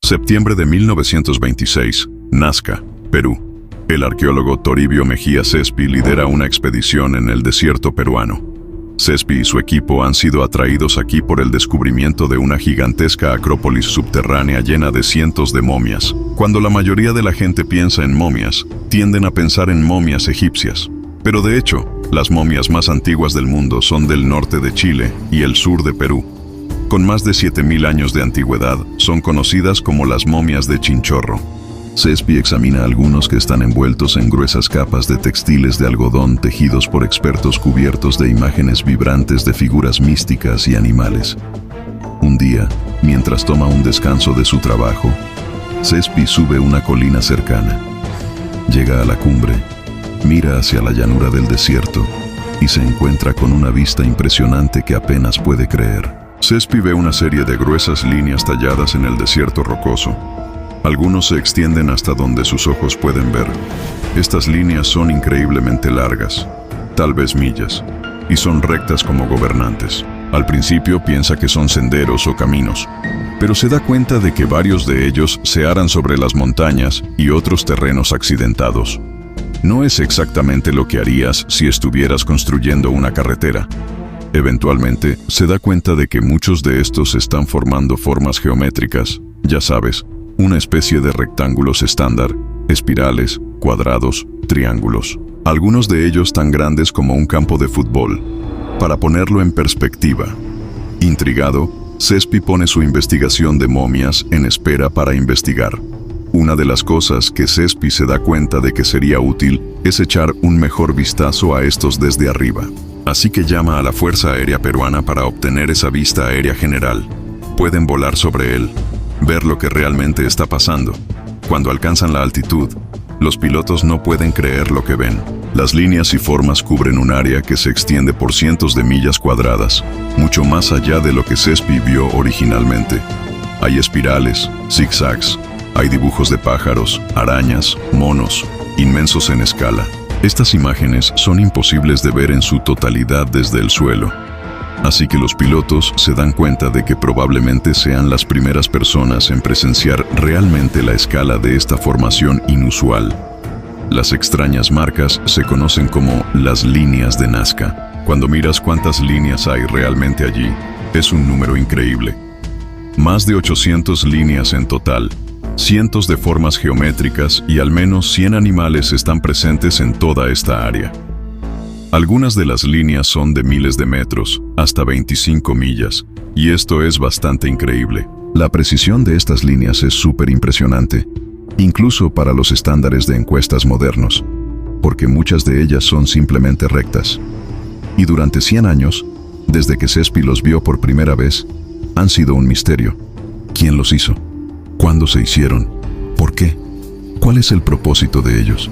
Septiembre de 1926, Nazca, Perú. El arqueólogo Toribio Mejía Cespi lidera una expedición en el desierto peruano. Cespi y su equipo han sido atraídos aquí por el descubrimiento de una gigantesca acrópolis subterránea llena de cientos de momias. Cuando la mayoría de la gente piensa en momias, tienden a pensar en momias egipcias. Pero de hecho, las momias más antiguas del mundo son del norte de Chile y el sur de Perú. Con más de 7000 años de antigüedad, son conocidas como las momias de Chinchorro. Cespi examina algunos que están envueltos en gruesas capas de textiles de algodón tejidos por expertos cubiertos de imágenes vibrantes de figuras místicas y animales. Un día, mientras toma un descanso de su trabajo, Cespi sube una colina cercana. Llega a la cumbre, mira hacia la llanura del desierto y se encuentra con una vista impresionante que apenas puede creer. Cespi ve una serie de gruesas líneas talladas en el desierto rocoso. Algunos se extienden hasta donde sus ojos pueden ver. Estas líneas son increíblemente largas, tal vez millas, y son rectas como gobernantes. Al principio piensa que son senderos o caminos, pero se da cuenta de que varios de ellos se aran sobre las montañas y otros terrenos accidentados. No es exactamente lo que harías si estuvieras construyendo una carretera. Eventualmente, se da cuenta de que muchos de estos están formando formas geométricas, ya sabes, una especie de rectángulos estándar, espirales, cuadrados, triángulos. Algunos de ellos tan grandes como un campo de fútbol. Para ponerlo en perspectiva, intrigado, Cespi pone su investigación de momias en espera para investigar. Una de las cosas que Cespi se da cuenta de que sería útil es echar un mejor vistazo a estos desde arriba. Así que llama a la Fuerza Aérea Peruana para obtener esa vista aérea general. Pueden volar sobre él, ver lo que realmente está pasando. Cuando alcanzan la altitud, los pilotos no pueden creer lo que ven. Las líneas y formas cubren un área que se extiende por cientos de millas cuadradas, mucho más allá de lo que Cespi vio originalmente. Hay espirales, zigzags, hay dibujos de pájaros, arañas, monos, inmensos en escala. Estas imágenes son imposibles de ver en su totalidad desde el suelo. Así que los pilotos se dan cuenta de que probablemente sean las primeras personas en presenciar realmente la escala de esta formación inusual. Las extrañas marcas se conocen como las líneas de Nazca. Cuando miras cuántas líneas hay realmente allí, es un número increíble. Más de 800 líneas en total, cientos de formas geométricas y al menos 100 animales están presentes en toda esta área. Algunas de las líneas son de miles de metros, hasta 25 millas, y esto es bastante increíble. La precisión de estas líneas es súper impresionante, incluso para los estándares de encuestas modernos, porque muchas de ellas son simplemente rectas. Y durante 100 años, desde que Cespi los vio por primera vez, han sido un misterio. ¿Quién los hizo? ¿Cuándo se hicieron? ¿Por qué? ¿Cuál es el propósito de ellos?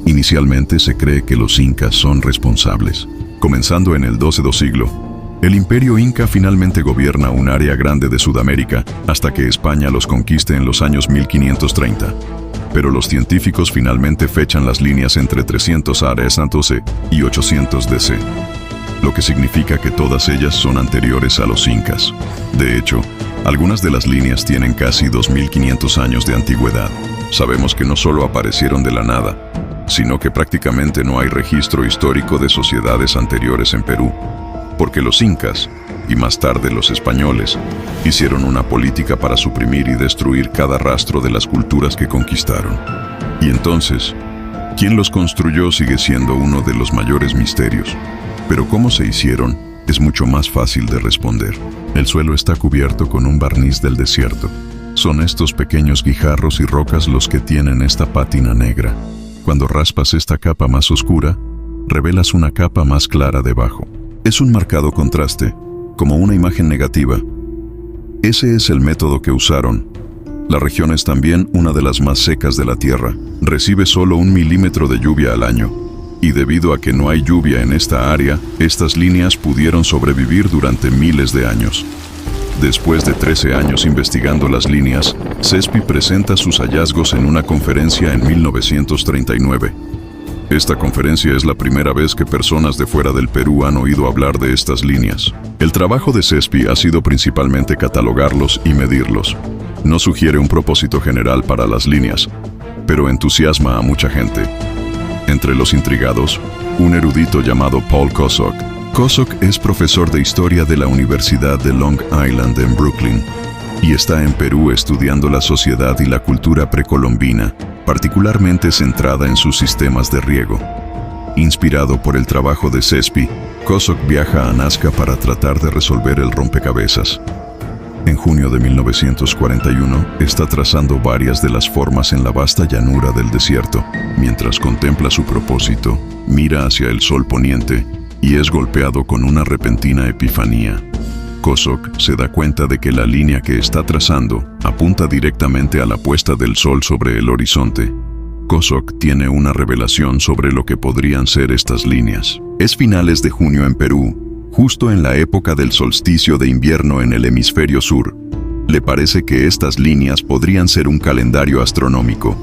Inicialmente se cree que los incas son responsables. Comenzando en el XII siglo, el imperio inca finalmente gobierna un área grande de Sudamérica hasta que España los conquiste en los años 1530. Pero los científicos finalmente fechan las líneas entre 300 a.C. y 800 DC, lo que significa que todas ellas son anteriores a los incas. De hecho, algunas de las líneas tienen casi 2500 años de antigüedad. Sabemos que no solo aparecieron de la nada, sino que prácticamente no hay registro histórico de sociedades anteriores en Perú, porque los incas, y más tarde los españoles, hicieron una política para suprimir y destruir cada rastro de las culturas que conquistaron. Y entonces, ¿quién los construyó sigue siendo uno de los mayores misterios? Pero cómo se hicieron es mucho más fácil de responder. El suelo está cubierto con un barniz del desierto. Son estos pequeños guijarros y rocas los que tienen esta pátina negra. Cuando raspas esta capa más oscura, revelas una capa más clara debajo. Es un marcado contraste, como una imagen negativa. Ese es el método que usaron. La región es también una de las más secas de la Tierra. Recibe solo 1 milímetro de lluvia al año. Y debido a que no hay lluvia en esta área, estas líneas pudieron sobrevivir durante miles de años. Después de 13 años investigando las líneas, Cespi presenta sus hallazgos en una conferencia en 1939. Esta conferencia es la primera vez que personas de fuera del Perú han oído hablar de estas líneas. El trabajo de Cespi ha sido principalmente catalogarlos y medirlos. No sugiere un propósito general para las líneas, pero entusiasma a mucha gente. Entre los intrigados, un erudito llamado Paul Kosok. Kosok es profesor de historia de la Universidad de Long Island en Brooklyn y está en Perú estudiando la sociedad y la cultura precolombina, particularmente centrada en sus sistemas de riego. Inspirado por el trabajo de CESPI, Kosok viaja a Nazca para tratar de resolver el rompecabezas. En junio de 1941, está trazando varias de las formas en la vasta llanura del desierto. Mientras contempla su propósito, mira hacia el sol poniente y es golpeado con una repentina epifanía. Kosok se da cuenta de que la línea que está trazando apunta directamente a la puesta del sol sobre el horizonte. Kosok tiene una revelación sobre lo que podrían ser estas líneas. Es finales de junio en Perú, justo en la época del solsticio de invierno en el hemisferio sur. Le parece que estas líneas podrían ser un calendario astronómico.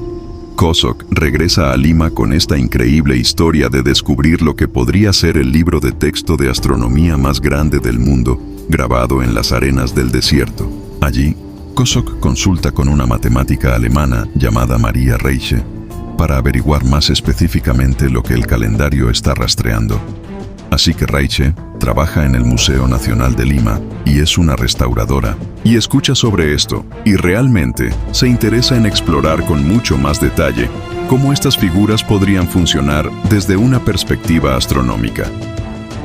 Kosok regresa a Lima con esta increíble historia de descubrir lo que podría ser el libro de texto de astronomía más grande del mundo, grabado en las arenas del desierto. Allí, Kosok consulta con una matemática alemana llamada Maria Reiche para averiguar más específicamente lo que el calendario está rastreando. Así que Reiche trabaja en el Museo Nacional de Lima y es una restauradora, y escucha sobre esto, y realmente se interesa en explorar con mucho más detalle cómo estas figuras podrían funcionar desde una perspectiva astronómica.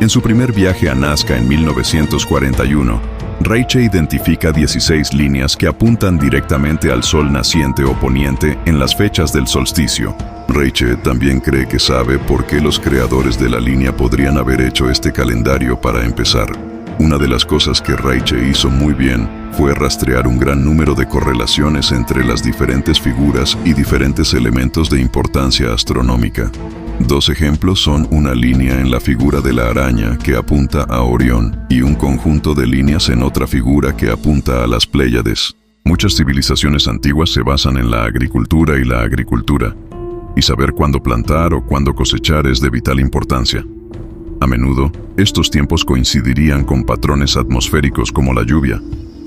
En su primer viaje a Nazca en 1941, Reiche identifica 16 líneas que apuntan directamente al sol naciente o poniente en las fechas del solsticio. Reiche también cree que sabe por qué los creadores de la línea podrían haber hecho este calendario para empezar. Una de las cosas que Reiche hizo muy bien fue rastrear un gran número de correlaciones entre las diferentes figuras y diferentes elementos de importancia astronómica. Dos ejemplos son una línea en la figura de la araña que apunta a Orión y un conjunto de líneas en otra figura que apunta a las Pléyades. Muchas civilizaciones antiguas se basan en la agricultura y saber cuándo plantar o cuándo cosechar es de vital importancia. A menudo, estos tiempos coincidirían con patrones atmosféricos como la lluvia.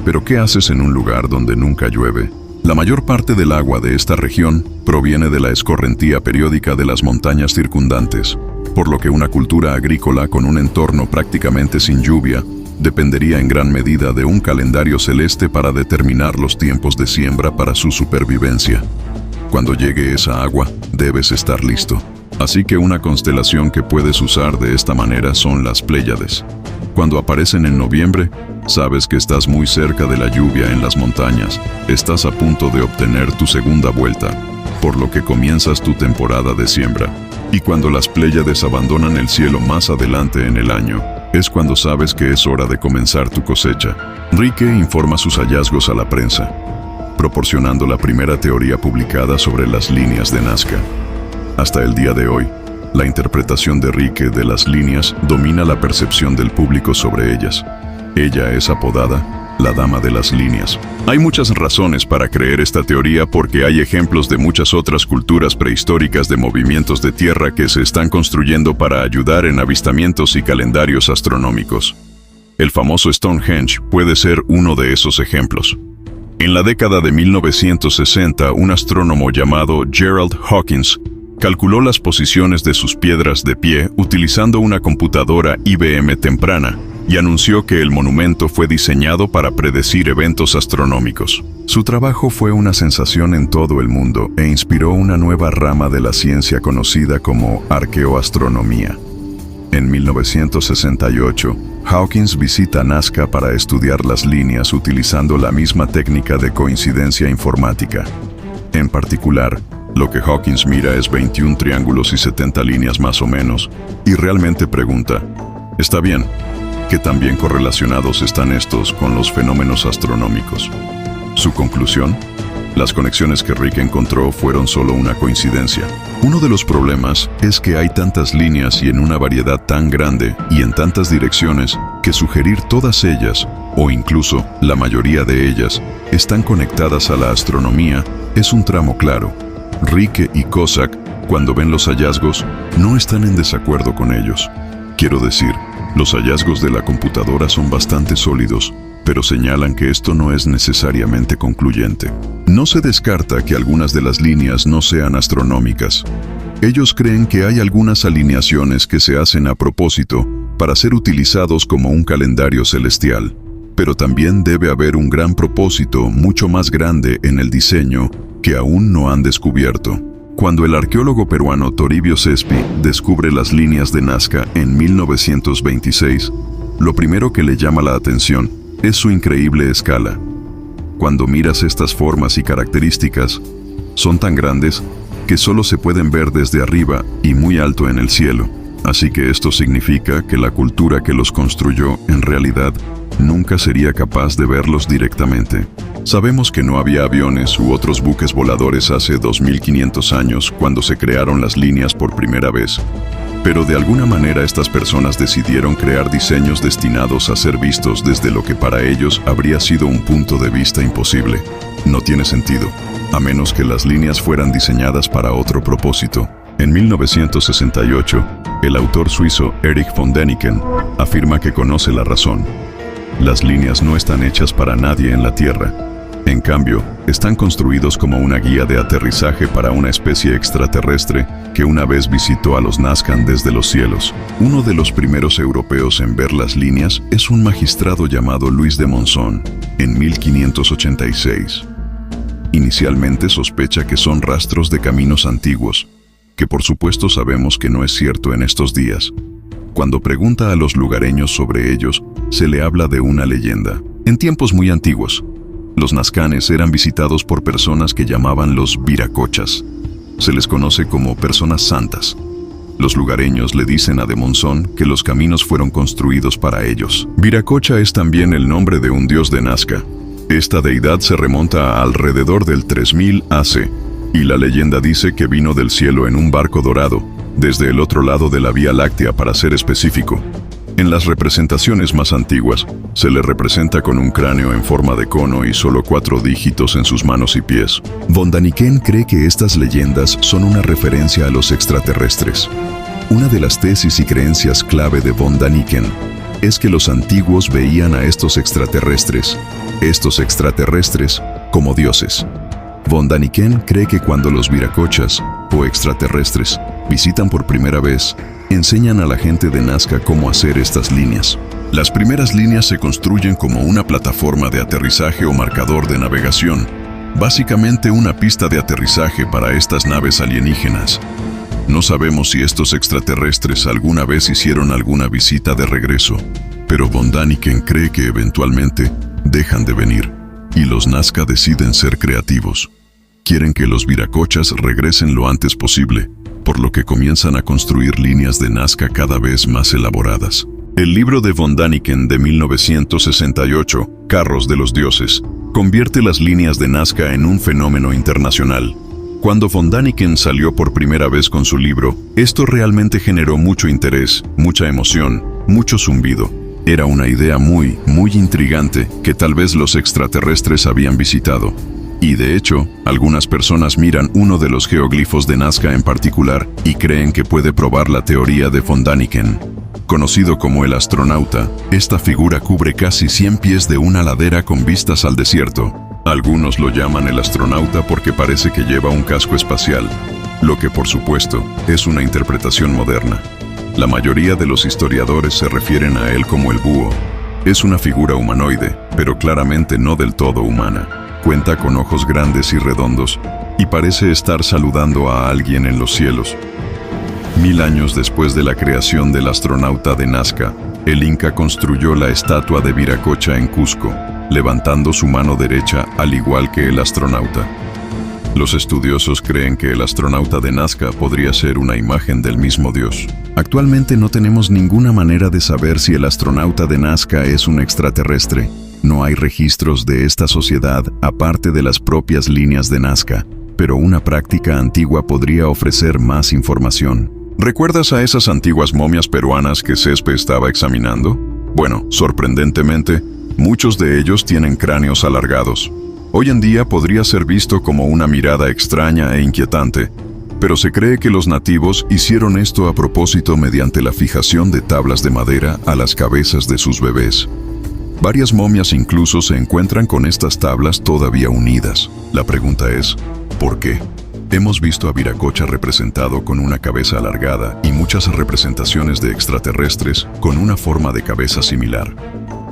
Pero ¿qué haces en un lugar donde nunca llueve? La mayor parte del agua de esta región proviene de la escorrentía periódica de las montañas circundantes, por lo que una cultura agrícola con un entorno prácticamente sin lluvia dependería en gran medida de un calendario celeste para determinar los tiempos de siembra para su supervivencia. Cuando llegue esa agua, debes estar listo. Así que una constelación que puedes usar de esta manera son las Pléyades. Cuando aparecen en noviembre, sabes que estás muy cerca de la lluvia en las montañas. Estás a punto de obtener tu segunda vuelta, por lo que comienzas tu temporada de siembra. Y cuando las Pléyades abandonan el cielo más adelante en el año, es cuando sabes que es hora de comenzar tu cosecha. Rieke informa sus hallazgos a la prensa, proporcionando la primera teoría publicada sobre las líneas de Nazca. Hasta el día de hoy, la interpretación de Rieke de las líneas domina la percepción del público sobre ellas. Ella es apodada la Dama de las Líneas. Hay muchas razones para creer esta teoría porque hay ejemplos de muchas otras culturas prehistóricas de movimientos de tierra que se están construyendo para ayudar en avistamientos y calendarios astronómicos. El famoso Stonehenge puede ser uno de esos ejemplos. En la década de 1960, un astrónomo llamado Gerald Hawkins calculó las posiciones de sus piedras de pie utilizando una computadora IBM temprana y anunció que el monumento fue diseñado para predecir eventos astronómicos. Su trabajo fue una sensación en todo el mundo e inspiró una nueva rama de la ciencia conocida como arqueoastronomía. En 1968, Hawkins visita Nazca para estudiar las líneas utilizando la misma técnica de coincidencia informática. En particular, lo que Hawkins mira es 21 triángulos y 70 líneas más o menos, y realmente pregunta, ¿está bien? ¿Qué tan bien correlacionados están estos con los fenómenos astronómicos? Su conclusión: las conexiones que Rieke encontró fueron solo una coincidencia. Uno de los problemas es que hay tantas líneas y en una variedad tan grande y en tantas direcciones que sugerir todas ellas, o incluso la mayoría de ellas, están conectadas a la astronomía es un tramo claro. Rieke y Kosok, cuando ven los hallazgos, no están en desacuerdo con ellos. Quiero decir, los hallazgos de la computadora son bastante sólidos, pero señalan que esto no es necesariamente concluyente. No se descarta que algunas de las líneas no sean astronómicas. Ellos creen que hay algunas alineaciones que se hacen a propósito para ser utilizados como un calendario celestial, pero también debe haber un gran propósito mucho más grande en el diseño que aún no han descubierto. Cuando el arqueólogo peruano Toribio Cespi descubre las líneas de Nazca en 1926, lo primero que le llama la atención es su increíble escala. Cuando miras estas formas y características, son tan grandes que solo se pueden ver desde arriba y muy alto en el cielo. Así que esto significa que la cultura que los construyó en realidad nunca sería capaz de verlos directamente. Sabemos que no había aviones u otros buques voladores hace 2500 años cuando se crearon las líneas por primera vez. Pero de alguna manera estas personas decidieron crear diseños destinados a ser vistos desde lo que para ellos habría sido un punto de vista imposible. No tiene sentido, a menos que las líneas fueran diseñadas para otro propósito. En 1968, el autor suizo Erich von Däniken afirma que conoce la razón. Las líneas no están hechas para nadie en la Tierra. En cambio, están construidos como una guía de aterrizaje para una especie extraterrestre que una vez visitó a los Nazcan desde los cielos. Uno de los primeros europeos en ver las líneas es un magistrado llamado Luis de Monzón, en 1586. Inicialmente sospecha que son rastros de caminos antiguos, que por supuesto sabemos que no es cierto en estos días. Cuando pregunta a los lugareños sobre ellos, se le habla de una leyenda. En tiempos muy antiguos, los nazcanes eran visitados por personas que llamaban los viracochas. Se les conoce como personas santas. Los lugareños le dicen a de Monzón que los caminos fueron construidos para ellos. Viracocha es también el nombre de un dios de Nazca. Esta deidad se remonta a alrededor del 3000 AC, y la leyenda dice que vino del cielo en un barco dorado, desde el otro lado de la Vía Láctea para ser específico. En las representaciones más antiguas, se le representa con un cráneo en forma de cono y solo 4 dígitos en sus manos y pies. Von Däniken cree que estas leyendas son una referencia a los extraterrestres. Una de las tesis y creencias clave de Von Däniken es que los antiguos veían a estos extraterrestres como dioses. Von Däniken cree que cuando los viracochas, o extraterrestres, visitan por primera vez, enseñan a la gente de Nazca cómo hacer estas líneas. Las primeras líneas se construyen como una plataforma de aterrizaje o marcador de navegación, básicamente una pista de aterrizaje para estas naves alienígenas. No sabemos si estos extraterrestres alguna vez hicieron alguna visita de regreso, pero Von Däniken cree que eventualmente dejan de venir, y los Nazca deciden ser creativos. Quieren que los viracochas regresen lo antes posible, por lo que comienzan a construir líneas de Nazca cada vez más elaboradas. El libro de Von Däniken de 1968, Carros de los Dioses, convierte las líneas de Nazca en un fenómeno internacional. Cuando Von Däniken salió por primera vez con su libro, esto realmente generó mucho interés, mucha emoción, mucho zumbido. Era una idea muy intrigante que tal vez los extraterrestres habían visitado. Y de hecho, algunas personas miran uno de los geoglifos de Nazca en particular y creen que puede probar la teoría de Von Däniken. Conocido como el astronauta, esta figura cubre casi 100 pies de una ladera con vistas al desierto. Algunos lo llaman el astronauta porque parece que lleva un casco espacial, lo que por supuesto es una interpretación moderna. La mayoría de los historiadores se refieren a él como el búho. Es una figura humanoide, pero claramente no del todo humana. Cuenta con ojos grandes y redondos, y parece estar saludando a alguien en los cielos. 1000 años después de la creación del astronauta de Nazca, el Inca construyó la estatua de Viracocha en Cusco, levantando su mano derecha al igual que el astronauta. Los estudiosos creen que el astronauta de Nazca podría ser una imagen del mismo dios. Actualmente no tenemos ninguna manera de saber si el astronauta de Nazca es un extraterrestre. No hay registros de esta sociedad aparte de las propias líneas de Nazca, pero una práctica antigua podría ofrecer más información. ¿Recuerdas a esas antiguas momias peruanas que Cespe estaba examinando? Bueno, sorprendentemente, muchos de ellos tienen cráneos alargados. Hoy en día podría ser visto como una mirada extraña e inquietante, pero se cree que los nativos hicieron esto a propósito mediante la fijación de tablas de madera a las cabezas de sus bebés. Varias momias incluso se encuentran con estas tablas todavía unidas. La pregunta es, ¿por qué? Hemos visto a Viracocha representado con una cabeza alargada y muchas representaciones de extraterrestres con una forma de cabeza similar.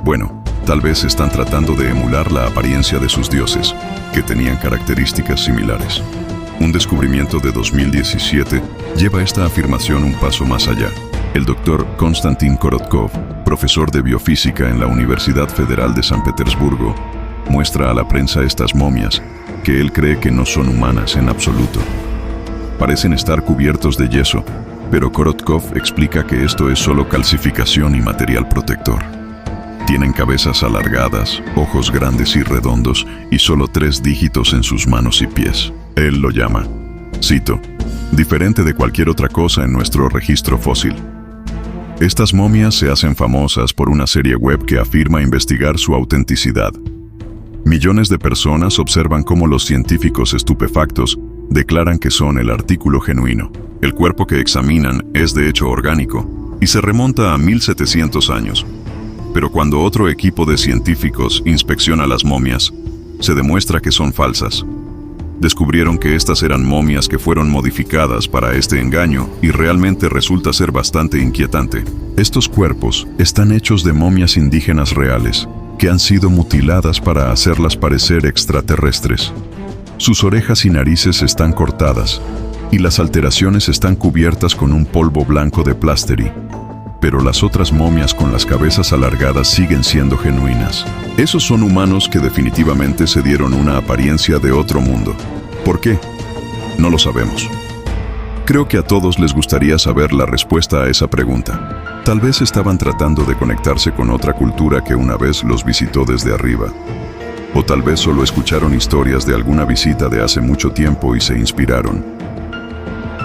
Bueno, tal vez están tratando de emular la apariencia de sus dioses, que tenían características similares. Un descubrimiento de 2017 lleva esta afirmación un paso más allá. El doctor Konstantin Korotkov, profesor de biofísica en la Universidad Federal de San Petersburgo, muestra a la prensa estas momias, que él cree que no son humanas en absoluto. Parecen estar cubiertos de yeso, pero Korotkov explica que esto es solo calcificación y material protector. Tienen cabezas alargadas, ojos grandes y redondos y solo 3 dígitos en sus manos y pies. Él lo llama, cito, diferente de cualquier otra cosa en nuestro registro fósil. Estas momias se hacen famosas por una serie web que afirma investigar su autenticidad. Millones de personas observan cómo los científicos estupefactos declaran que son el artículo genuino. El cuerpo que examinan es de hecho orgánico y se remonta a 1700 años. Pero cuando otro equipo de científicos inspecciona las momias, se demuestra que son falsas. Descubrieron que estas eran momias que fueron modificadas para este engaño y realmente resulta ser bastante inquietante. Estos cuerpos están hechos de momias indígenas reales, que han sido mutiladas para hacerlas parecer extraterrestres. Sus orejas y narices están cortadas, y las alteraciones están cubiertas con un polvo blanco de plásteri. Pero las otras momias con las cabezas alargadas siguen siendo genuinas. Esos son humanos que definitivamente se dieron una apariencia de otro mundo. ¿Por qué? No lo sabemos. Creo que a todos les gustaría saber la respuesta a esa pregunta. Tal vez estaban tratando de conectarse con otra cultura que una vez los visitó desde arriba. O tal vez solo escucharon historias de alguna visita de hace mucho tiempo y se inspiraron.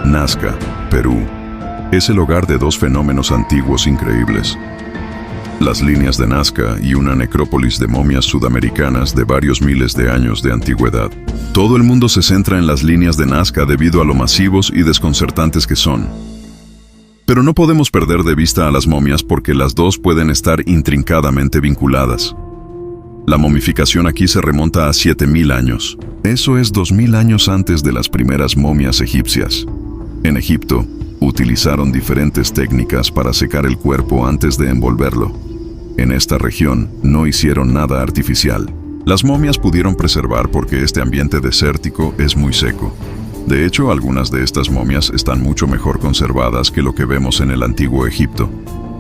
Nazca, Perú, es el hogar de 2 fenómenos antiguos increíbles. Las líneas de Nazca y una necrópolis de momias sudamericanas de varios miles de años de antigüedad. Todo el mundo se centra en las líneas de Nazca debido a lo masivos y desconcertantes que son. Pero no podemos perder de vista a las momias porque las dos pueden estar intrincadamente vinculadas. La momificación aquí se remonta a 7000 años. Eso es 2000 años antes de las primeras momias egipcias. En Egipto, utilizaron diferentes técnicas para secar el cuerpo antes de envolverlo. En esta región no hicieron nada artificial. Las momias pudieron preservar porque este ambiente desértico es muy seco. De hecho, algunas de estas momias están mucho mejor conservadas que lo que vemos en el antiguo Egipto.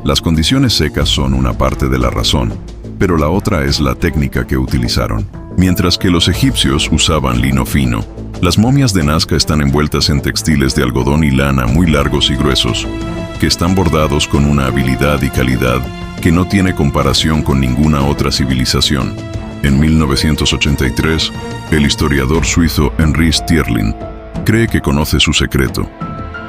Las condiciones secas son una parte de la razón, pero la otra es la técnica que utilizaron. Mientras que los egipcios usaban lino fino, las momias de Nazca están envueltas en textiles de algodón y lana muy largos y gruesos, que están bordados con una habilidad y calidad que no tiene comparación con ninguna otra civilización. En 1983, el historiador suizo Henri Stierlin cree que conoce su secreto.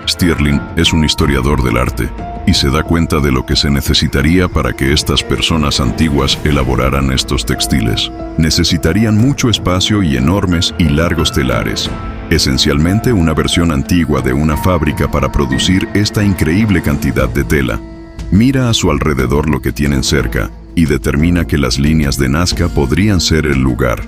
Stierlin es un historiador del arte y se da cuenta de lo que se necesitaría para que estas personas antiguas elaboraran estos textiles. Necesitarían mucho espacio y enormes y largos telares, esencialmente una versión antigua de una fábrica para producir esta increíble cantidad de tela. Mira a su alrededor lo que tienen cerca y determina que las líneas de Nazca podrían ser el lugar.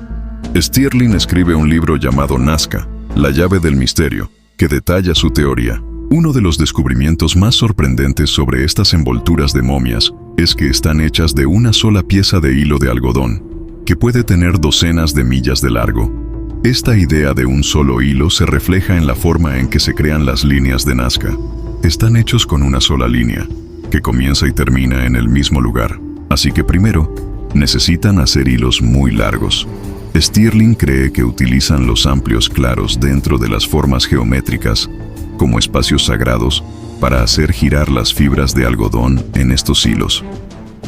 Stierlin escribe un libro llamado Nazca, la llave del misterio, que detalla su teoría. Uno de los descubrimientos más sorprendentes sobre estas envolturas de momias es que están hechas de una sola pieza de hilo de algodón, que puede tener docenas de millas de largo. Esta idea de un solo hilo se refleja en la forma en que se crean las líneas de Nazca. Están hechos con una sola línea, que comienza y termina en el mismo lugar. Así que primero, necesitan hacer hilos muy largos. Stierlin cree que utilizan los amplios claros dentro de las formas geométricas como espacios sagrados para hacer girar las fibras de algodón en estos hilos.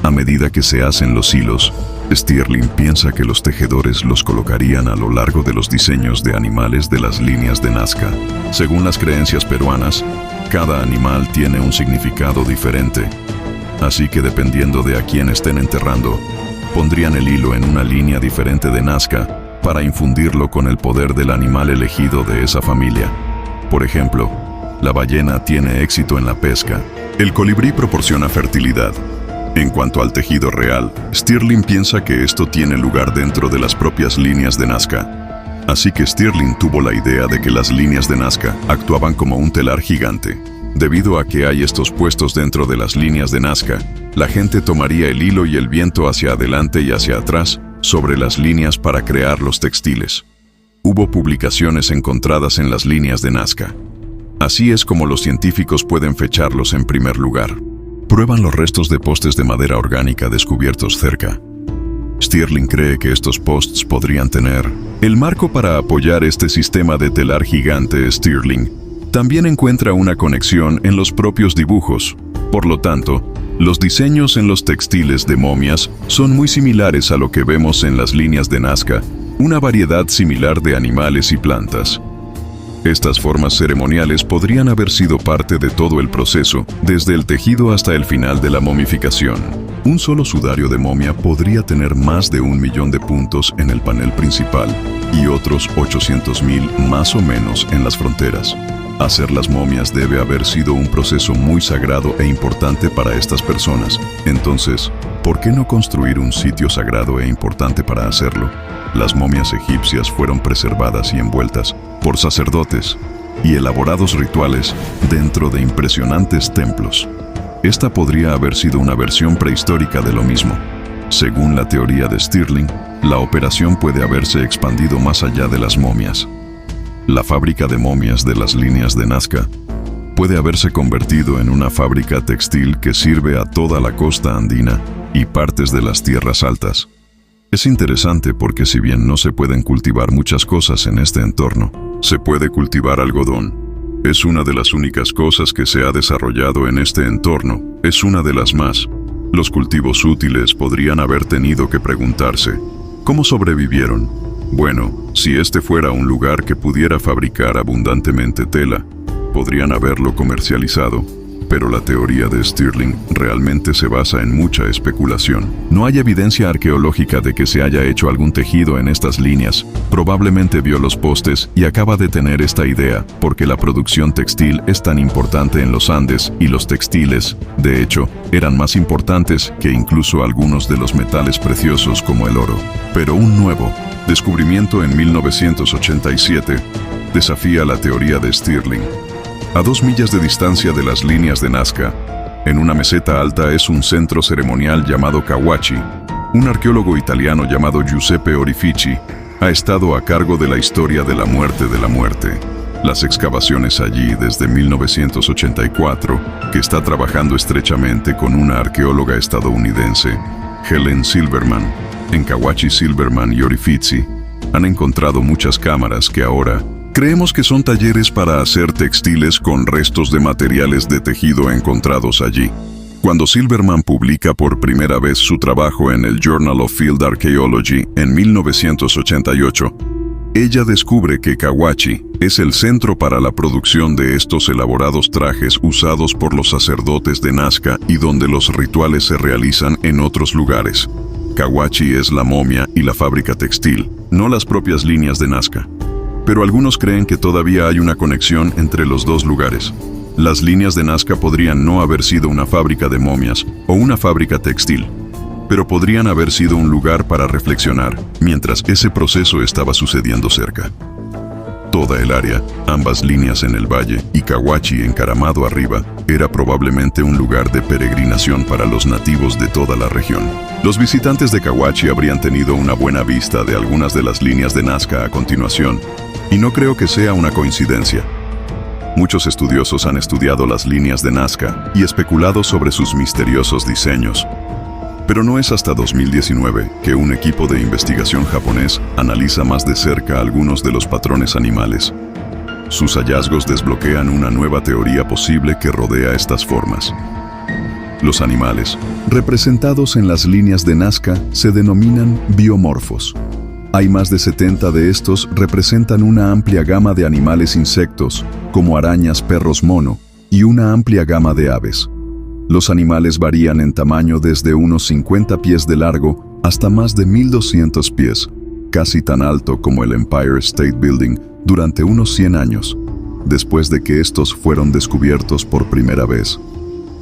A medida que se hacen los hilos, Stierlin piensa que los tejedores los colocarían a lo largo de los diseños de animales de las líneas de Nazca. Según las creencias peruanas, cada animal tiene un significado diferente. Así que dependiendo de a quién estén enterrando, pondrían el hilo en una línea diferente de Nazca para infundirlo con el poder del animal elegido de esa familia. Por ejemplo, la ballena tiene éxito en la pesca. El colibrí proporciona fertilidad. En cuanto al tejido real, Stirling piensa que esto tiene lugar dentro de las propias líneas de Nazca. Así que Stirling tuvo la idea de que las líneas de Nazca actuaban como un telar gigante. Debido a que hay estos puestos dentro de las líneas de Nazca, la gente tomaría el hilo y el viento hacia adelante y hacia atrás sobre las líneas para crear los textiles. Hubo publicaciones encontradas en las líneas de Nazca. Así es como los científicos pueden fecharlos en primer lugar. Prueban los restos de postes de madera orgánica descubiertos cerca. Stirling cree que estos posts podrían tener el marco para apoyar este sistema de telar gigante. Stirling también encuentra una conexión en los propios dibujos. Por lo tanto, los diseños en los textiles de momias son muy similares a lo que vemos en las líneas de Nazca, una variedad similar de animales y plantas. Estas formas ceremoniales podrían haber sido parte de todo el proceso, desde el tejido hasta el final de la momificación. Un solo sudario de momia podría tener más de 1 millón de puntos en el panel principal y otros 800,000 más o menos en las fronteras. Hacer las momias debe haber sido un proceso muy sagrado e importante para estas personas. Entonces, ¿por qué no construir un sitio sagrado e importante para hacerlo? Las momias egipcias fueron preservadas y envueltas por sacerdotes y elaborados rituales dentro de impresionantes templos. Esta podría haber sido una versión prehistórica de lo mismo. Según la teoría de Stirling, la operación puede haberse expandido más allá de las momias. La fábrica de momias de las líneas de Nazca puede haberse convertido en una fábrica textil que sirve a toda la costa andina y partes de las tierras altas. Es interesante porque si bien no se pueden cultivar muchas cosas en este entorno, se puede cultivar algodón. Es una de las únicas cosas que se ha desarrollado en este entorno, es una de las más. Los cultivos útiles podrían haber tenido que preguntarse, ¿cómo sobrevivieron? Bueno, si este fuera un lugar que pudiera fabricar abundantemente tela, podrían haberlo comercializado. Pero la teoría de Stirling realmente se basa en mucha especulación. No hay evidencia arqueológica de que se haya hecho algún tejido en estas líneas. Probablemente vio los postes y acaba de tener esta idea, porque la producción textil es tan importante en los Andes y los textiles, de hecho, eran más importantes que incluso algunos de los metales preciosos como el oro. Pero un nuevo descubrimiento en 1987 desafía la teoría de Stirling. A 2 millas de distancia de las líneas de Nazca, en una meseta alta es un centro ceremonial llamado Cahuachi. Un arqueólogo italiano llamado Giuseppe Orifici ha estado a cargo de la historia de la muerte. Las excavaciones allí desde 1984, que está trabajando estrechamente con una arqueóloga estadounidense, Helen Silverman. En Cahuachi, Silverman y Orifici han encontrado muchas cámaras que ahora creemos que son talleres para hacer textiles con restos de materiales de tejido encontrados allí. Cuando Silverman publica por primera vez su trabajo en el Journal of Field Archaeology en 1988, ella descubre que Cahuachi es el centro para la producción de estos elaborados trajes usados por los sacerdotes de Nazca y donde los rituales se realizan en otros lugares. Cahuachi es la momia y la fábrica textil, no las propias líneas de Nazca. Pero algunos creen que todavía hay una conexión entre los dos lugares. Las líneas de Nazca podrían no haber sido una fábrica de momias o una fábrica textil, pero podrían haber sido un lugar para reflexionar mientras ese proceso estaba sucediendo cerca. Toda el área, ambas líneas en el valle y Cahuachi encaramado arriba, era probablemente un lugar de peregrinación para los nativos de toda la región. Los visitantes de Cahuachi habrían tenido una buena vista de algunas de las líneas de Nazca a continuación, y no creo que sea una coincidencia. Muchos estudiosos han estudiado las líneas de Nazca y especulado sobre sus misteriosos diseños. Pero no es hasta 2019 que un equipo de investigación japonés analiza más de cerca algunos de los patrones animales. Sus hallazgos desbloquean una nueva teoría posible que rodea estas formas. Los animales, representados en las líneas de Nazca, se denominan biomorfos. Hay más de 70 de estos representan una amplia gama de animales insectos, como arañas, perros mono, y una amplia gama de aves. Los animales varían en tamaño desde unos 50 pies de largo hasta más de 1,200 pies, casi tan alto como el Empire State Building durante unos 100 años, después de que estos fueron descubiertos por primera vez.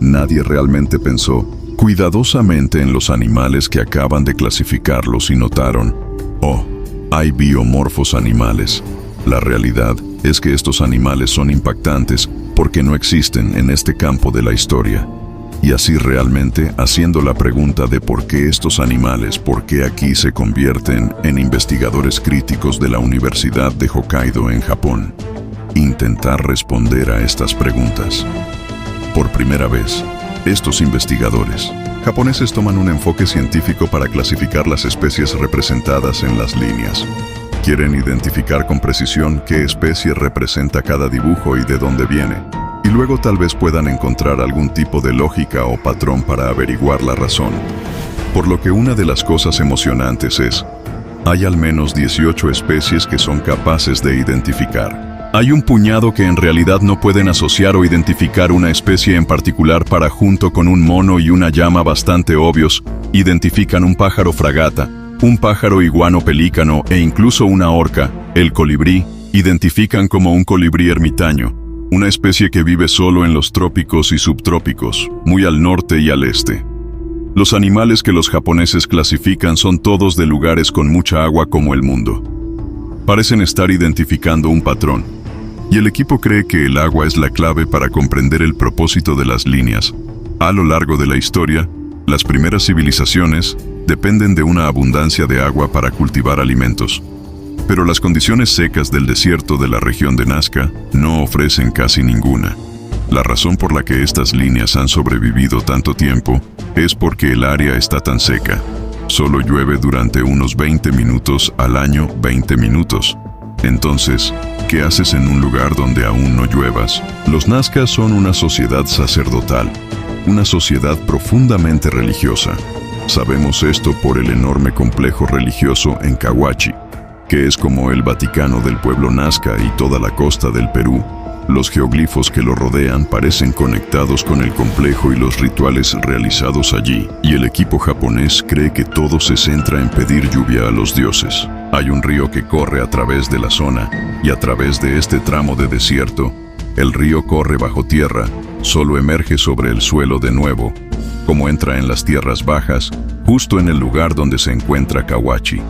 Nadie realmente pensó cuidadosamente en los animales que acaban de clasificarlos y notaron: oh, hay biomorfos animales. La realidad es que estos animales son impactantes porque no existen en este campo de la historia. Y así realmente haciendo la pregunta de por qué estos animales, por qué aquí, se convierten en investigadores críticos de la Universidad de Hokkaido en Japón. Intentar responder a estas preguntas. Por primera vez, estos investigadores japoneses toman un enfoque científico para clasificar las especies representadas en las líneas. Quieren identificar con precisión qué especie representa cada dibujo y de dónde viene. Y luego tal vez puedan encontrar algún tipo de lógica o patrón para averiguar la razón. Por lo que una de las cosas emocionantes es: hay al menos 18 especies que son capaces de identificar. Hay un puñado que en realidad no pueden asociar o identificar una especie en particular para, junto con un mono y una llama bastante obvios, identifican un pájaro fragata, un pájaro iguano pelícano e incluso una orca, el colibrí, identifican como un colibrí ermitaño, una especie que vive solo en los trópicos y subtrópicos, muy al norte y al este. Los animales que los japoneses clasifican son todos de lugares con mucha agua como el mundo. Parecen estar identificando un patrón, y el equipo cree que el agua es la clave para comprender el propósito de las líneas. A lo largo de la historia, las primeras civilizaciones dependen de una abundancia de agua para cultivar alimentos. Pero las condiciones secas del desierto de la región de Nazca no ofrecen casi ninguna. La razón por la que estas líneas han sobrevivido tanto tiempo es porque el área está tan seca. Solo llueve durante unos 20 minutos al año, 20 minutos. Entonces, ¿qué haces en un lugar donde aún no lluevas? Los Nazca son una sociedad sacerdotal, una sociedad profundamente religiosa. Sabemos esto por el enorme complejo religioso en Kawachi, que es como el Vaticano del pueblo Nazca y toda la costa del Perú. Los geoglifos que lo rodean parecen conectados con el complejo y los rituales realizados allí, y el equipo japonés cree que todo se centra en pedir lluvia a los dioses. Hay un río que corre a través de la zona, y a través de este tramo de desierto, el río corre bajo tierra, solo emerge sobre el suelo de nuevo, como entra en las tierras bajas, justo en el lugar donde se encuentra Kawachi.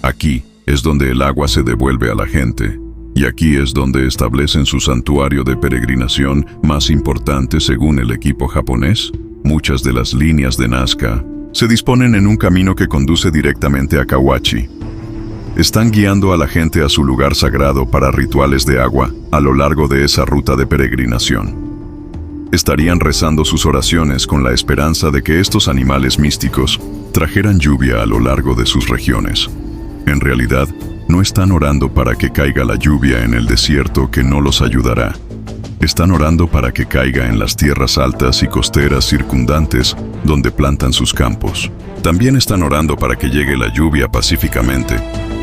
Aquí es donde el agua se devuelve a la gente, y aquí es donde establecen su santuario de peregrinación más importante según el equipo japonés. Muchas de las líneas de Nazca se disponen en un camino que conduce directamente a Kawachi. Están guiando a la gente a su lugar sagrado para rituales de agua a lo largo de esa ruta de peregrinación. Estarían rezando sus oraciones con la esperanza de que estos animales místicos trajeran lluvia a lo largo de sus regiones. En realidad, no están orando para que caiga la lluvia en el desierto que no los ayudará. Están orando para que caiga en las tierras altas y costeras circundantes donde plantan sus campos. También están orando para que llegue la lluvia pacíficamente.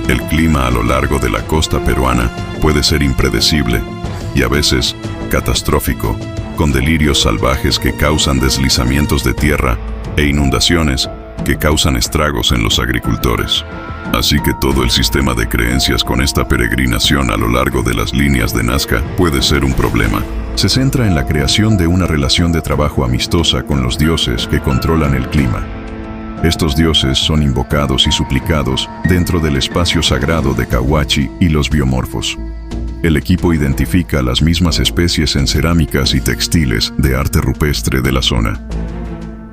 El clima a lo largo de la costa peruana puede ser impredecible y a veces catastrófico, con delirios salvajes que causan deslizamientos de tierra e inundaciones que causan estragos en los agricultores. Así que todo el sistema de creencias con esta peregrinación a lo largo de las líneas de Nazca puede ser un problema. Se centra en la creación de una relación de trabajo amistosa con los dioses que controlan el clima. Estos dioses son invocados y suplicados dentro del espacio sagrado de Kawachi y los biomorfos. El equipo identifica las mismas especies en cerámicas y textiles de arte rupestre de la zona.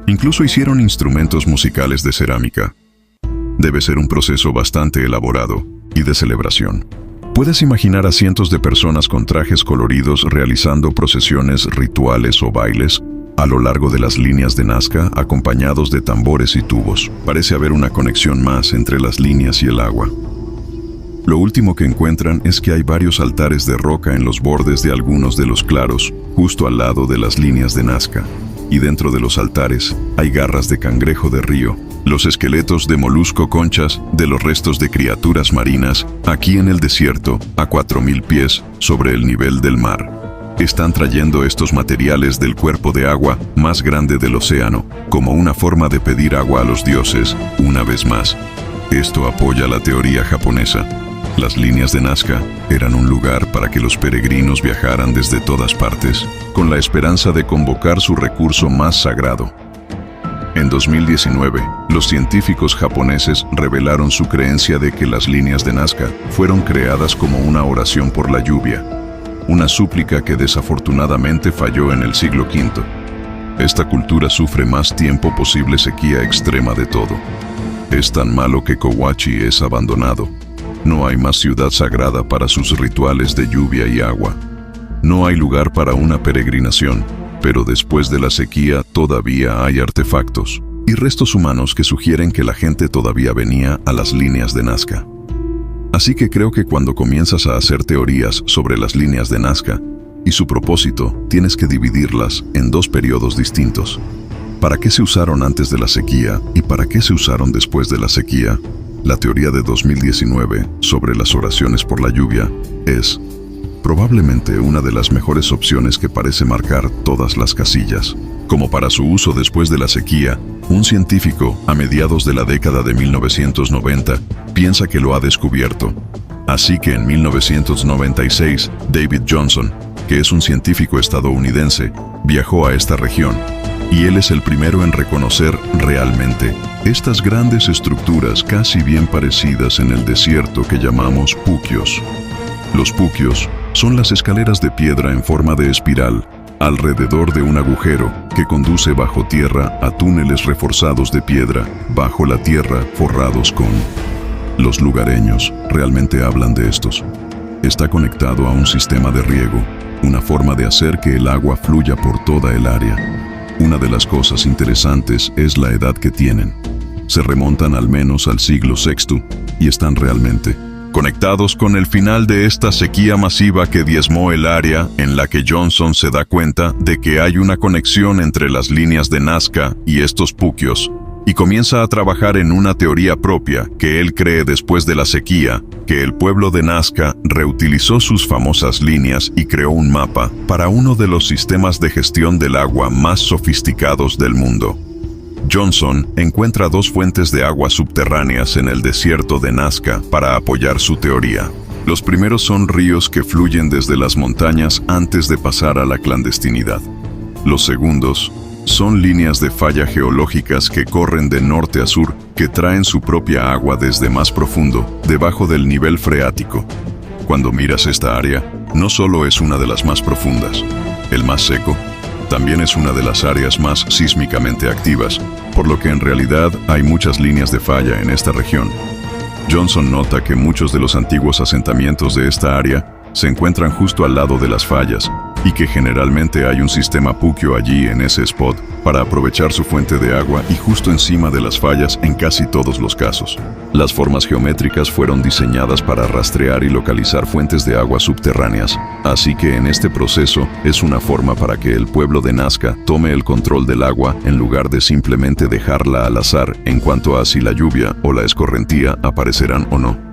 Incluso hicieron instrumentos musicales de cerámica. Debe ser un proceso bastante elaborado y de celebración. Puedes imaginar a cientos de personas con trajes coloridos realizando procesiones rituales o bailes a lo largo de las líneas de Nazca, acompañados de tambores y tubos. Parece haber una conexión más entre las líneas y el agua. Lo último que encuentran es que hay varios altares de roca en los bordes de algunos de los claros, justo al lado de las líneas de Nazca. Y dentro de los altares hay garras de cangrejo de río, los esqueletos de molusco conchas de los restos de criaturas marinas, aquí en el desierto, a 4000 pies sobre el nivel del mar. Están trayendo estos materiales del cuerpo de agua más grande del océano, como una forma de pedir agua a los dioses, una vez más. Esto apoya la teoría japonesa. Las líneas de Nazca eran un lugar para que los peregrinos viajaran desde todas partes, con la esperanza de convocar su recurso más sagrado. En 2019, los científicos japoneses revelaron su creencia de que las líneas de Nazca fueron creadas como una oración por la lluvia, una súplica que desafortunadamente falló en el siglo V. Esta cultura sufre más tiempo posible sequía extrema de todo. Es tan malo que Kowachi es abandonado. No hay más ciudad sagrada para sus rituales de lluvia y agua. No hay lugar para una peregrinación, pero después de la sequía todavía hay artefactos y restos humanos que sugieren que la gente todavía venía a las líneas de Nazca. Así que creo que cuando comienzas a hacer teorías sobre las líneas de Nazca y su propósito, tienes que dividirlas en dos periodos distintos. ¿Para qué se usaron antes de la sequía y para qué se usaron después de la sequía? La teoría de 2019 sobre las oraciones por la lluvia es probablemente una de las mejores opciones que parece marcar todas las casillas. Como para su uso después de la sequía, un científico a mediados de la década de 1990 piensa que lo ha descubierto. Así que en 1996, David Johnson, que es un científico estadounidense, viajó a esta región. Y él es el primero en reconocer realmente estas grandes estructuras casi bien parecidas en el desierto que llamamos puquios. Los puquios son las escaleras de piedra en forma de espiral alrededor de un agujero que conduce bajo tierra a túneles reforzados de piedra bajo la tierra forrados con... Los lugareños realmente hablan de estos. Está conectado a un sistema de riego, una forma de hacer que el agua fluya por toda el área. Una de las cosas interesantes es la edad que tienen. Se remontan al menos al siglo VI y están realmente conectados con el final de esta sequía masiva que diezmó el área, en la que Johnson se da cuenta de que hay una conexión entre las líneas de Nazca y estos puquios, y comienza a trabajar en una teoría propia que él cree después de la sequía, que el pueblo de Nazca reutilizó sus famosas líneas y creó un mapa para uno de los sistemas de gestión del agua más sofisticados del mundo. Johnson encuentra dos fuentes de agua subterráneas en el desierto de Nazca para apoyar su teoría. Los primeros son ríos que fluyen desde las montañas antes de pasar a la clandestinidad. Los segundos son líneas de falla geológicas que corren de norte a sur, que traen su propia agua desde más profundo, debajo del nivel freático. Cuando miras esta área, no solo es una de las más profundas, el más seco, también es una de las áreas más sísmicamente activas, por lo que en realidad hay muchas líneas de falla en esta región. Johnson nota que muchos de los antiguos asentamientos de esta área se encuentran justo al lado de las fallas, y que generalmente hay un sistema puquio allí en ese spot para aprovechar su fuente de agua y justo encima de las fallas en casi todos los casos. Las formas geométricas fueron diseñadas para rastrear y localizar fuentes de agua subterráneas, así que en este proceso es una forma para que el pueblo de Nazca tome el control del agua en lugar de simplemente dejarla al azar en cuanto a si la lluvia o la escorrentía aparecerán o no.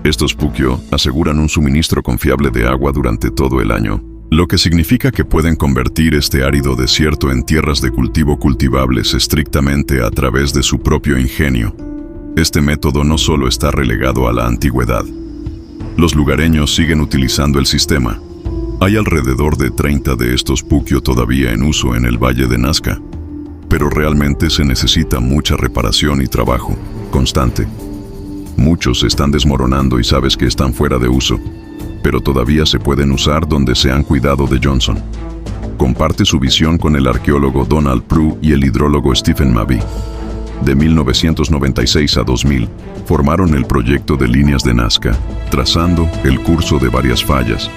Estos puquio aseguran un suministro confiable de agua durante todo el año, lo que significa que pueden convertir este árido desierto en tierras de cultivo cultivables estrictamente a través de su propio ingenio. Este método no solo está relegado a la antigüedad. Los lugareños siguen utilizando el sistema. Hay alrededor de 30 de estos puquio todavía en uso en el Valle de Nazca, pero realmente se necesita mucha reparación y trabajo constante. Muchos se están desmoronando y sabes que están fuera de uso, pero todavía se pueden usar donde se han cuidado de Johnson. Comparte su visión con el arqueólogo Donald Prue y el hidrólogo Stephen Mabee. De 1996 a 2000, formaron el proyecto de líneas de Nazca, trazando el curso de varias fallas,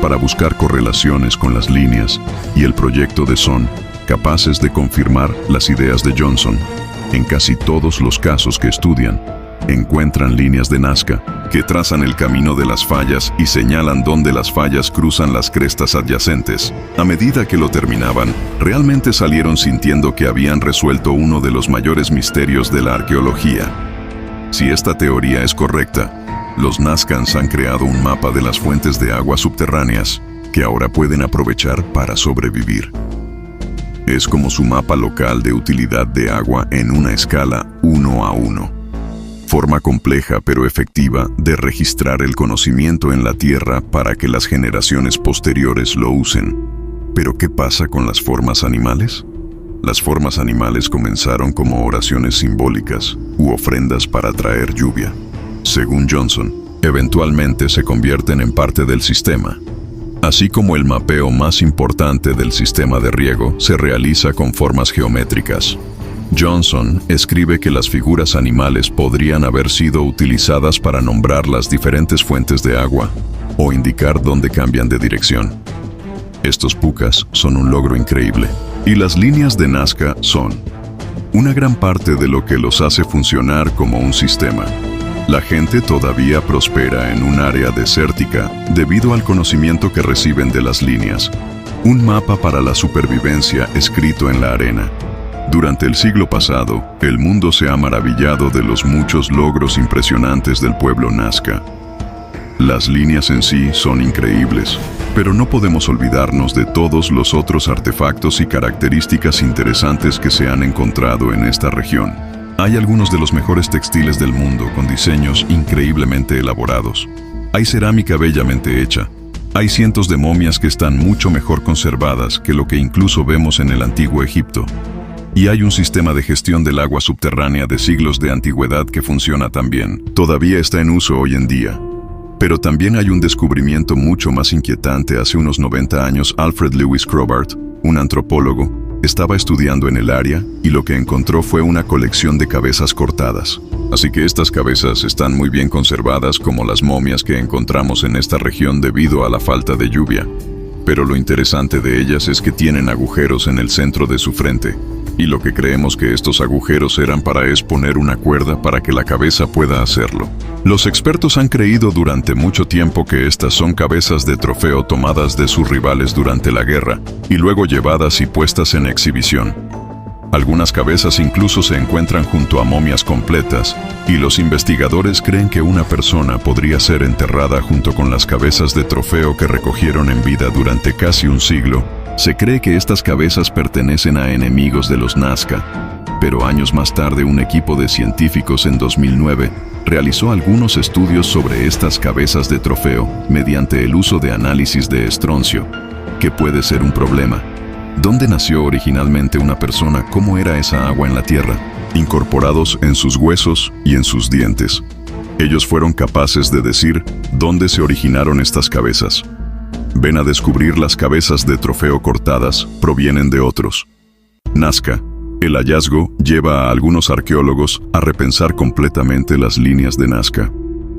para buscar correlaciones con las líneas, y el proyecto de SON, capaces de confirmar las ideas de Johnson. En casi todos los casos que estudian, encuentran líneas de Nazca que trazan el camino de las fallas y señalan dónde las fallas cruzan las crestas adyacentes. A medida que lo terminaban, realmente salieron sintiendo que habían resuelto uno de los mayores misterios de la arqueología. Si esta teoría es correcta, los Nazcans han creado un mapa de las fuentes de agua subterráneas que ahora pueden aprovechar para sobrevivir. Es como su mapa local de utilidad de agua en una escala 1:1. Forma compleja pero efectiva de registrar el conocimiento en la Tierra para que las generaciones posteriores lo usen. ¿Pero qué pasa con las formas animales? Las formas animales comenzaron como oraciones simbólicas u ofrendas para atraer lluvia. Según Johnson, eventualmente se convierten en parte del sistema. Así como el mapeo más importante del sistema de riego se realiza con formas geométricas. Johnson escribe que las figuras animales podrían haber sido utilizadas para nombrar las diferentes fuentes de agua o indicar dónde cambian de dirección. Estos pucas son un logro increíble, y las líneas de Nazca son una gran parte de lo que los hace funcionar como un sistema. La gente todavía prospera en un área desértica debido al conocimiento que reciben de las líneas. Un mapa para la supervivencia escrito en la arena. Durante el siglo pasado, el mundo se ha maravillado de los muchos logros impresionantes del pueblo Nazca. Las líneas en sí son increíbles, pero no podemos olvidarnos de todos los otros artefactos y características interesantes que se han encontrado en esta región. Hay algunos de los mejores textiles del mundo con diseños increíblemente elaborados. Hay cerámica bellamente hecha. Hay cientos de momias que están mucho mejor conservadas que lo que incluso vemos en el antiguo Egipto. Y hay un sistema de gestión del agua subterránea de siglos de antigüedad que funciona también. Todavía está en uso hoy en día. Pero también hay un descubrimiento mucho más inquietante. Hace unos 90 años, Alfred Lewis Crobart, un antropólogo, estaba estudiando en el área y lo que encontró fue una colección de cabezas cortadas. Así que estas cabezas están muy bien conservadas como las momias que encontramos en esta región debido a la falta de lluvia. Pero lo interesante de ellas es que tienen agujeros en el centro de su frente. Y lo que creemos que estos agujeros eran para es poner una cuerda para que la cabeza pueda hacerlo. Los expertos han creído durante mucho tiempo que estas son cabezas de trofeo tomadas de sus rivales durante la guerra y luego llevadas y puestas en exhibición. Algunas cabezas incluso se encuentran junto a momias completas, y los investigadores creen que una persona podría ser enterrada junto con las cabezas de trofeo que recogieron en vida durante casi un siglo. Se cree que estas cabezas pertenecen a enemigos de los Nazca, pero años más tarde un equipo de científicos en 2009 realizó algunos estudios sobre estas cabezas de trofeo mediante el uso de análisis de estroncio, que puede ser un problema. ¿Dónde nació originalmente una persona? ¿Cómo era esa agua en la tierra? Incorporados en sus huesos y en sus dientes. Ellos fueron capaces de decir dónde se originaron estas cabezas. Ven a descubrir las cabezas de trofeo cortadas, provienen de otros. Nazca. El hallazgo lleva a algunos arqueólogos a repensar completamente las líneas de Nazca.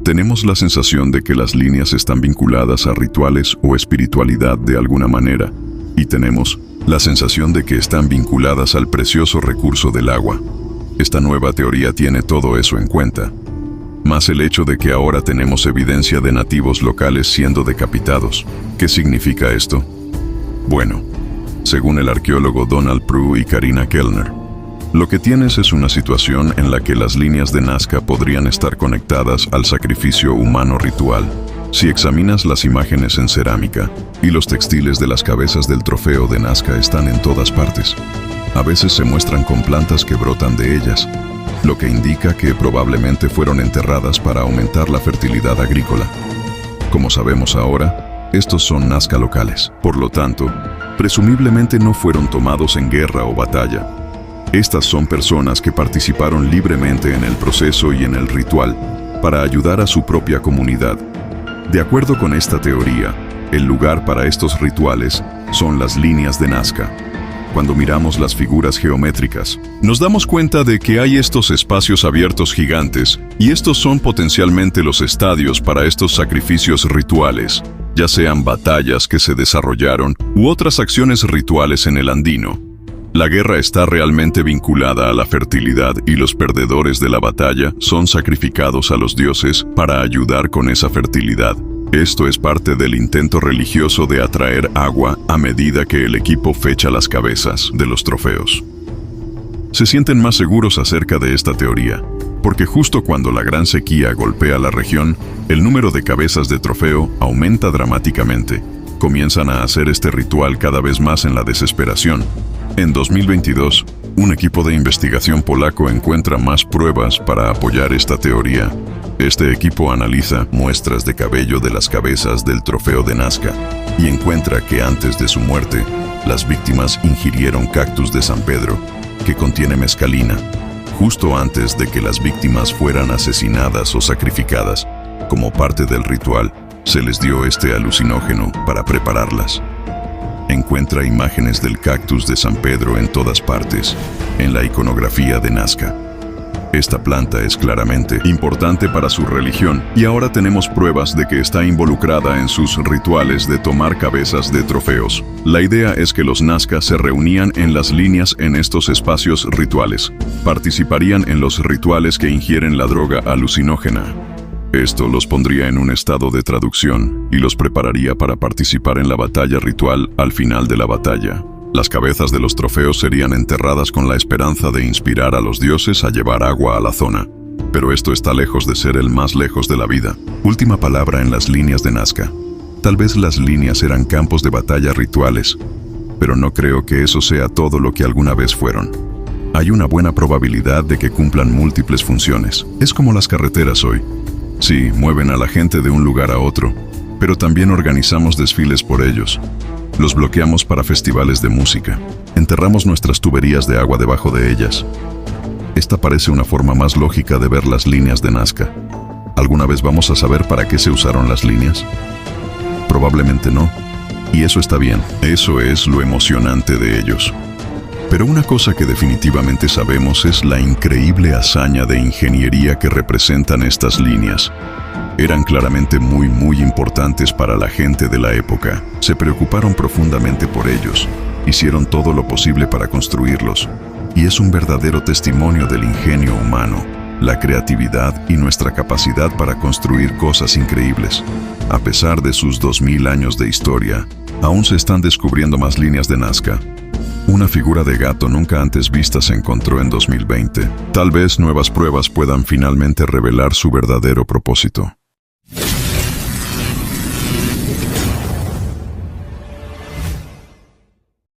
Tenemos la sensación de que las líneas están vinculadas a rituales o espiritualidad de alguna manera, y tenemos la sensación de que están vinculadas al precioso recurso del agua. Esta nueva teoría tiene todo eso en cuenta, más el hecho de que ahora tenemos evidencia de nativos locales siendo decapitados. ¿Qué significa esto? Bueno, según el arqueólogo Donald Prue y Karina Kellner, lo que tienes es una situación en la que las líneas de Nazca podrían estar conectadas al sacrificio humano ritual. Si examinas las imágenes en cerámica, y los textiles de las cabezas del trofeo de Nazca están en todas partes. A veces se muestran con plantas que brotan de ellas, lo que indica que probablemente fueron enterradas para aumentar la fertilidad agrícola. Como sabemos ahora, estos son Nazca locales. Por lo tanto, presumiblemente no fueron tomados en guerra o batalla. Estas son personas que participaron libremente en el proceso y en el ritual para ayudar a su propia comunidad. De acuerdo con esta teoría, el lugar para estos rituales son las líneas de Nazca. Cuando miramos las figuras geométricas, nos damos cuenta de que hay estos espacios abiertos gigantes, y estos son potencialmente los estadios para estos sacrificios rituales, ya sean batallas que se desarrollaron u otras acciones rituales en el andino. La guerra está realmente vinculada a la fertilidad y los perdedores de la batalla son sacrificados a los dioses para ayudar con esa fertilidad. Esto es parte del intento religioso de atraer agua a medida que el equipo fecha las cabezas de los trofeos. Se sienten más seguros acerca de esta teoría, porque justo cuando la gran sequía golpea la región, el número de cabezas de trofeo aumenta dramáticamente. Comienzan a hacer este ritual cada vez más en la desesperación. En 2022, un equipo de investigación polaco encuentra más pruebas para apoyar esta teoría. Este equipo analiza muestras de cabello de las cabezas del trofeo de Nazca y encuentra que antes de su muerte, Las víctimas ingirieron cactus de San Pedro, que contiene mescalina, justo antes de que las víctimas fueran asesinadas o sacrificadas. Como parte del ritual, se les dio este alucinógeno para prepararlas. Encuentra imágenes del cactus de San Pedro en todas partes, en la iconografía de Nazca. Esta planta es claramente importante para su religión y ahora tenemos pruebas de que está involucrada en sus rituales de tomar cabezas de trofeos. La idea es que los Nazca se reunían en las líneas en estos espacios rituales. Participarían en los rituales que ingieren la droga alucinógena. Esto los pondría en un estado de traducción y los prepararía para participar en la batalla ritual al final de la batalla. Las cabezas de los trofeos serían enterradas con la esperanza de inspirar a los dioses a llevar agua a la zona. Pero esto está lejos de ser el más lejos de la vida. Última palabra en las líneas de Nazca. Tal vez las líneas eran campos de batalla rituales, pero no creo que eso sea todo lo que alguna vez fueron. Hay una buena probabilidad de que cumplan múltiples funciones. Es como las carreteras hoy. Sí, mueven a la gente de un lugar a otro, pero también organizamos desfiles por ellos. Los bloqueamos para festivales de música. Enterramos nuestras tuberías de agua debajo de ellas. Esta parece una forma más lógica de ver las líneas de Nazca. ¿Alguna vez vamos a saber para qué se usaron las líneas? Probablemente no. Y eso está bien. Eso es lo emocionante de ellos. Pero una cosa que definitivamente sabemos es la increíble hazaña de ingeniería que representan estas líneas. Eran claramente muy importantes para la gente de la época. Se preocuparon profundamente por ellos. Hicieron todo lo posible para construirlos. Y es un verdadero testimonio del ingenio humano, la creatividad y nuestra capacidad para construir cosas increíbles. A pesar de sus 2000 años de historia, aún se están descubriendo más líneas de Nazca. Una figura de gato nunca antes vista se encontró en 2020. Tal vez nuevas pruebas puedan finalmente revelar su verdadero propósito.